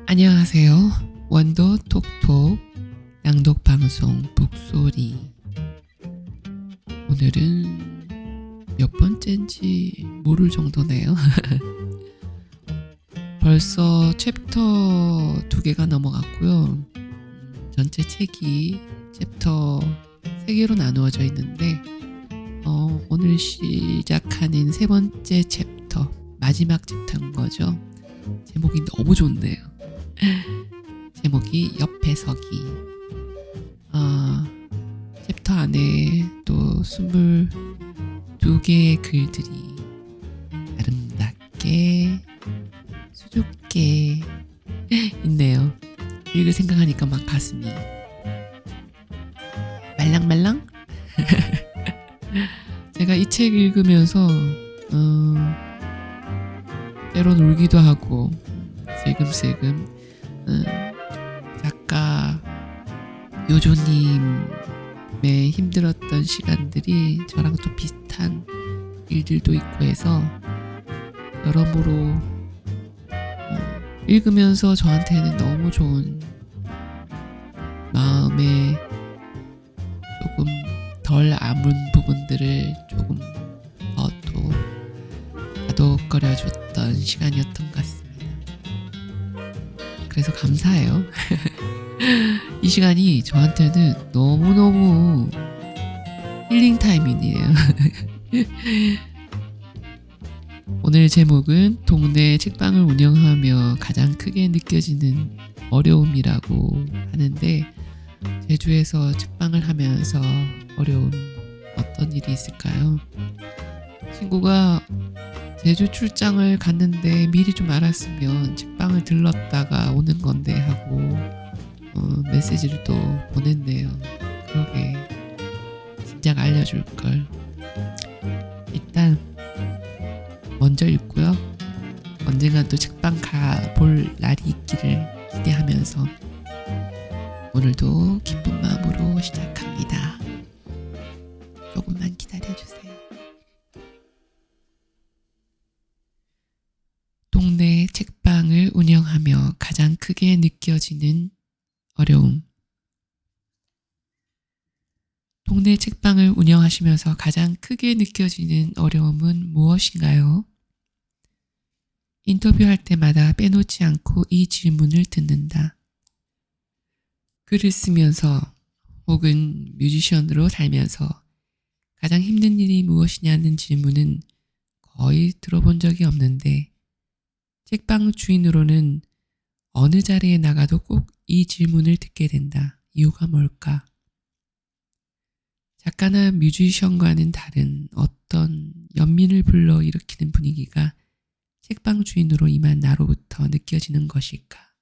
안녕하세요. 원더 톡톡 낭독 방송 북소리. 오늘은 몇 번째인지 모를 정도네요. 벌써 챕터 2개가 넘어갔고요. 전체 책이 챕터 3개로 나누어져 있는데 오늘 시작하는 3번째 챕터, 마지막 챕터인 거죠. 제목이 너무 좋네요. 제목이 옆에 서기. 챕터 안에 또 22개의 글들이 아름답게 수줍게 있네요. 읽을 생각하니까 막 가슴이 말랑말랑? 제가 이 책 읽으면서 때론 울기도 하고 슬금슬금 작가 요조님의 힘들었던 시간들이 저랑 또 비슷한 일들도 있고 해서 여러모로 읽으면서 저한테는 너무 좋은, 마음에 조금 덜 아문 부분들을 조금 더 또 다독거려줬던 시간이었던 것 같습니다. 그래서 감사해요. 이 시간이 저한테는 너무너무 힐링 타임이네요. 오늘 제목은 동네 책방을 운영하며 가장 크게 느껴지는 어려움이라고 하는데, 제주에서 책방을 하면서 어려움, 어떤 일이 있을까요? 친구가 제주 출장을 갔는데 미리 좀 알았으면 책방을 들렀다가 오는 건데 하고 메시지를 또 보냈네요. 그러게, 진작 알려줄걸. 일단 먼저 읽고요. 언젠가 또 책방 가볼 날이 있기를 기대하면서 오늘도 기쁜 마음으로 시작합니다. 조금만 기다려주세요. 동네 책방을 운영하며 가장 크게 느껴지는 어려움. 동네 책방을 운영하시면서 가장 크게 느껴지는 어려움은 무엇인가요? 인터뷰할 때마다 빼놓지 않고 이 질문을 듣는다. 글을 쓰면서 혹은 뮤지션으로 살면서 가장 힘든 일이 무엇이냐는 질문은 거의 들어본 적이 없는데, 책방 주인으로는 어느 자리에 나가도 꼭 이 질문을 듣게 된다. 이유가 뭘까? 작가나 뮤지션과는 다른 어떤 연민을 불러일으키는 분위기가 책방 주인으로 임한 나로부터 느껴지는 것일까?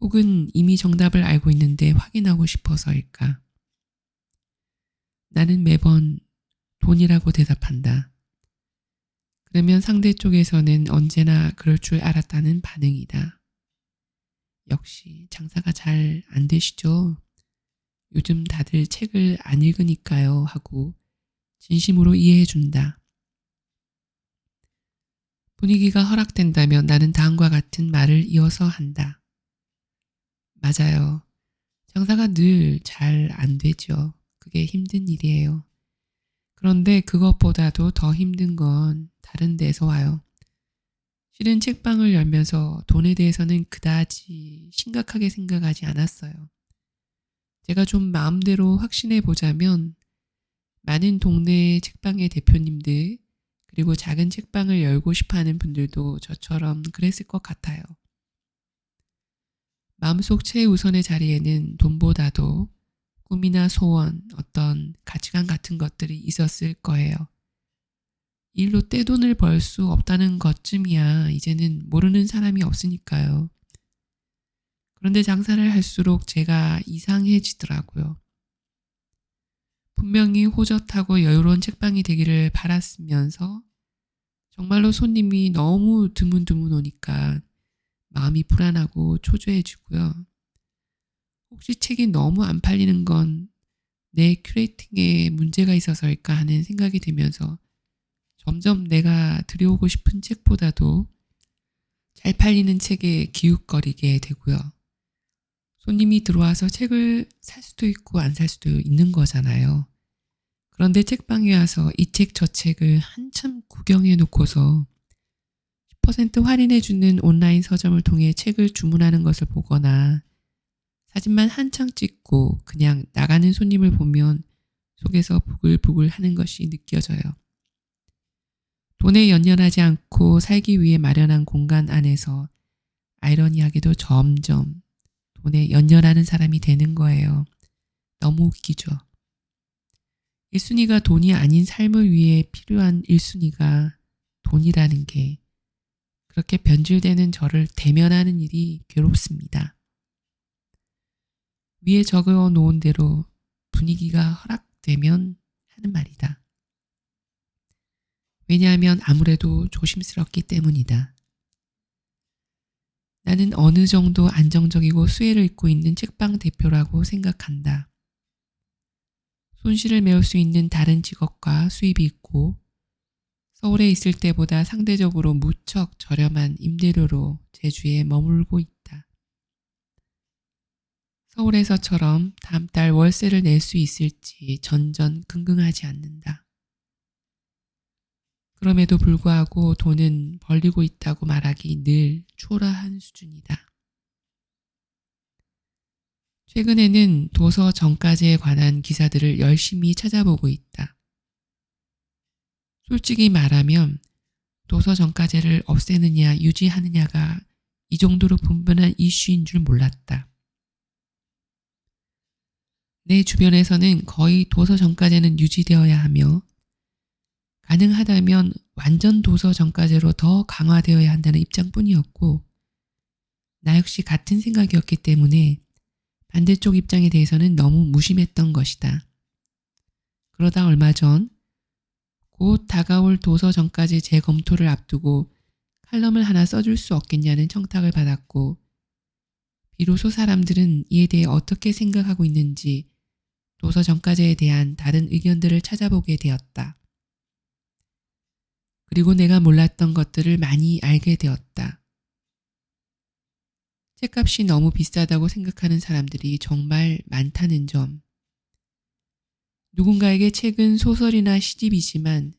혹은 이미 정답을 알고 있는데 확인하고 싶어서일까? 나는 매번 돈이라고 대답한다. 그러면 상대 쪽에서는 언제나 그럴 줄 알았다는 반응이다. 역시 장사가 잘 안 되시죠? 요즘 다들 책을 안 읽으니까요 하고 진심으로 이해해준다. 분위기가 허락된다면 나는 다음과 같은 말을 이어서 한다. 맞아요. 장사가 늘 잘 안 되죠. 그게 힘든 일이에요. 그런데 그것보다도 더 힘든 건 다른 데서 와요. 실은 책방을 열면서 돈에 대해서는 그다지 심각하게 생각하지 않았어요. 제가 좀 마음대로 확신해 보자면 많은 동네 책방의 대표님들, 그리고 작은 책방을 열고 싶어하는 분들도 저처럼 그랬을 것 같아요. 마음속 최우선의 자리에는 돈보다도 꿈이나 소원, 어떤 가치관 같은 것들이 있었을 거예요. 일로 떼돈을 벌 수 없다는 것쯤이야 이제는 모르는 사람이 없으니까요. 그런데 장사를 할수록 제가 이상해지더라고요. 분명히 호젓하고 여유로운 책방이 되기를 바랐으면서 정말로 손님이 너무 드문드문 오니까 마음이 불안하고 초조해지고요. 혹시 책이 너무 안 팔리는 건 내 큐레이팅에 문제가 있어서일까 하는 생각이 들면서 점점 내가 들여오고 싶은 책보다도 잘 팔리는 책에 기웃거리게 되고요. 손님이 들어와서 책을 살 수도 있고 안 살 수도 있는 거잖아요. 그런데 책방에 와서 이 책 저 책을 한참 구경해 놓고서 10% 할인해주는 온라인 서점을 통해 책을 주문하는 것을 보거나 사진만 한창 찍고 그냥 나가는 손님을 보면 속에서 부글부글 하는 것이 느껴져요. 돈에 연연하지 않고 살기 위해 마련한 공간 안에서 아이러니하게도 점점 돈에 연연하는 사람이 되는 거예요. 너무 웃기죠. 1순위가 돈이 아닌 삶을 위해 필요한 1순위가 돈이라는 게 그렇게 변질되는 저를 대면하는 일이 괴롭습니다. 위에 적어 놓은 대로 분위기가 허락되면 하는 말이다. 왜냐하면 아무래도 조심스럽기 때문이다. 나는 어느 정도 안정적이고 수혜를 잇고 있는 책방 대표라고 생각한다. 손실을 메울 수 있는 다른 직업과 수입이 있고 서울에 있을 때보다 상대적으로 무척 저렴한 임대료로 제주에 머물고 있다. 서울에서처럼 다음 달 월세를 낼 수 있을지 전전긍긍하지 않는다. 그럼에도 불구하고 돈은 벌리고 있다고 말하기 늘 초라한 수준이다. 최근에는 도서 정가제에 관한 기사들을 열심히 찾아보고 있다. 솔직히 말하면 도서 정가제를 없애느냐 유지하느냐가 이 정도로 분분한 이슈인 줄 몰랐다. 내 주변에서는 거의 도서 정가제는 유지되어야 하며 가능하다면 완전 도서 정가제로 더 강화되어야 한다는 입장뿐이었고 나 역시 같은 생각이었기 때문에 반대쪽 입장에 대해서는 너무 무심했던 것이다. 그러다 얼마 전 곧 다가올 도서 정가제 재검토를 앞두고 칼럼을 하나 써줄 수 없겠냐는 청탁을 받았고 비로소 사람들은 이에 대해 어떻게 생각하고 있는지 도서 정가제에 대한 다른 의견들을 찾아보게 되었다. 그리고 내가 몰랐던 것들을 많이 알게 되었다. 책값이 너무 비싸다고 생각하는 사람들이 정말 많다는 점. 누군가에게 책은 소설이나 시집이지만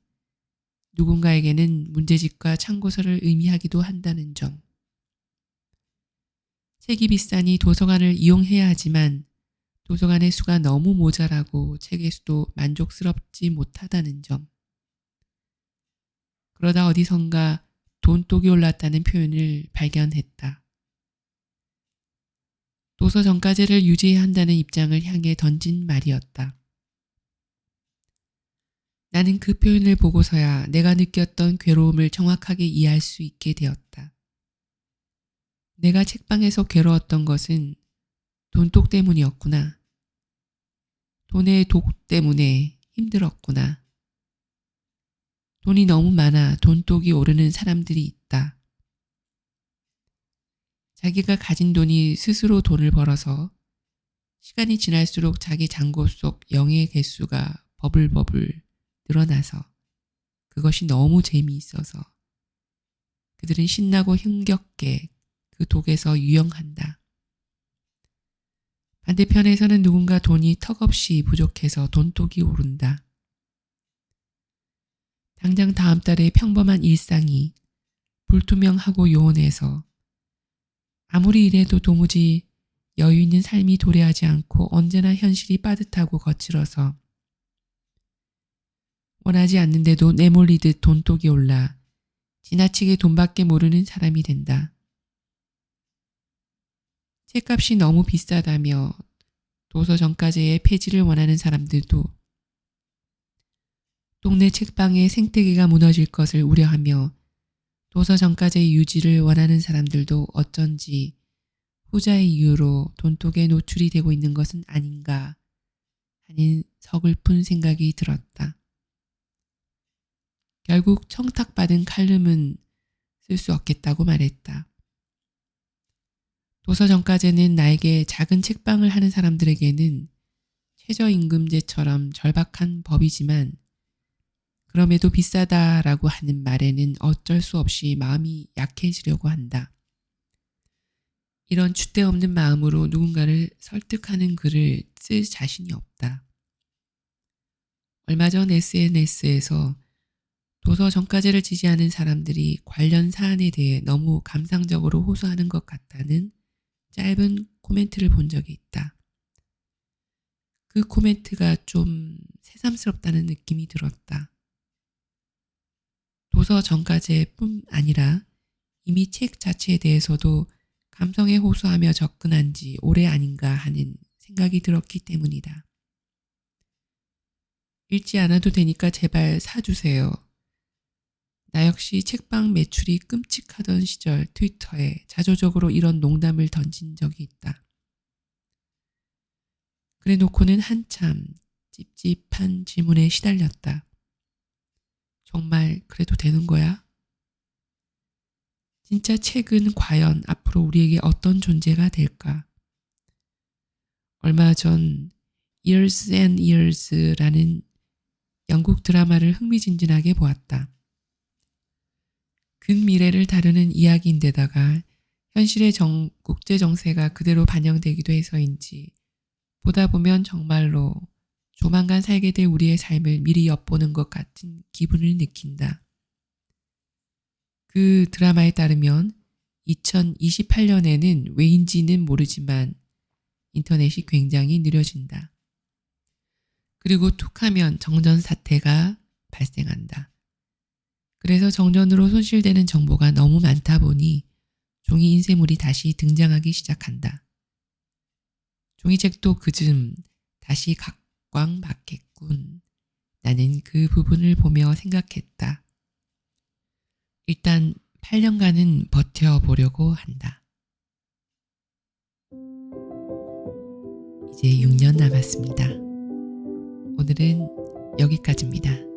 누군가에게는 문제집과 참고서를 의미하기도 한다는 점. 책이 비싸니 도서관을 이용해야 하지만 도서관의 수가 너무 모자라고 책의 수도 만족스럽지 못하다는 점. 그러다 어디선가 돈독이 올랐다는 표현을 발견했다. 도서 정가제를 유지해야 한다는 입장을 향해 던진 말이었다. 나는 그 표현을 보고서야 내가 느꼈던 괴로움을 정확하게 이해할 수 있게 되었다. 내가 책방에서 괴로웠던 것은 돈독 때문이었구나. 돈의 독 때문에 힘들었구나. 돈이 너무 많아 돈독이 오르는 사람들이 있다. 자기가 가진 돈이 스스로 돈을 벌어서 시간이 지날수록 자기 잔고 속 영의 개수가 버블버블 늘어나서 그것이 너무 재미있어서 그들은 신나고 흥겹게 그 독에서 유영한다. 반대편에서는 누군가 돈이 턱없이 부족해서 돈독이 오른다. 당장 다음 달에 평범한 일상이 불투명하고 요원해서 아무리 이래도 도무지 여유 있는 삶이 도래하지 않고 언제나 현실이 빠듯하고 거칠어서 원하지 않는데도 내몰리듯 돈독이 올라 지나치게 돈밖에 모르는 사람이 된다. 책값이 너무 비싸다며 도서 정가제의 폐지를 원하는 사람들도 동네 책방의 생태계가 무너질 것을 우려하며 도서 정가제 유지를 원하는 사람들도 어쩐지 후자의 이유로 돈독에 노출이 되고 있는 것은 아닌가 하는 서글픈 생각이 들었다. 결국 청탁받은 칼럼은 쓸 수 없겠다고 말했다. 도서 정가제는 나에게 작은 책방을 하는 사람들에게는 최저임금제처럼 절박한 법이지만 그럼에도 비싸다라고 하는 말에는 어쩔 수 없이 마음이 약해지려고 한다. 이런 줏대없는 마음으로 누군가를 설득하는 글을 쓸 자신이 없다. 얼마 전 SNS에서 도서 정가제를 지지하는 사람들이 관련 사안에 대해 너무 감상적으로 호소하는 것 같다는 짧은 코멘트를 본 적이 있다. 그 코멘트가 좀 새삼스럽다는 느낌이 들었다. 도서 정가제뿐 아니라 이미 책 자체에 대해서도 감성에 호소하며 접근한 지 오래 아닌가 하는 생각이 들었기 때문이다. 읽지 않아도 되니까 제발 사주세요. 나 역시 책방 매출이 끔찍하던 시절 트위터에 자조적으로 이런 농담을 던진 적이 있다. 그래 놓고는 한참 찝찝한 질문에 시달렸다. 정말 그래도 되는 거야? 진짜 책은 과연 앞으로 우리에게 어떤 존재가 될까? 얼마 전 Years and Years라는 영국 드라마를 흥미진진하게 보았다. 근미래를 다루는 이야기인데다가 현실의 국제 정세가 그대로 반영되기도 해서인지 보다 보면 정말로 조만간 살게 될 우리의 삶을 미리 엿보는 것 같은 기분을 느낀다. 그 드라마에 따르면 2028년에는 왜인지는 모르지만 인터넷이 굉장히 느려진다. 그리고 툭하면 정전 사태가 발생한다. 그래서 정전으로 손실되는 정보가 너무 많다 보니 종이 인쇄물이 다시 등장하기 시작한다. 종이책도 그즘 다시 각광받겠군. 나는 그 부분을 보며 생각했다. 일단 8년간은 버텨보려고 한다. 이제 6년 남았습니다. 오늘은 여기까지입니다.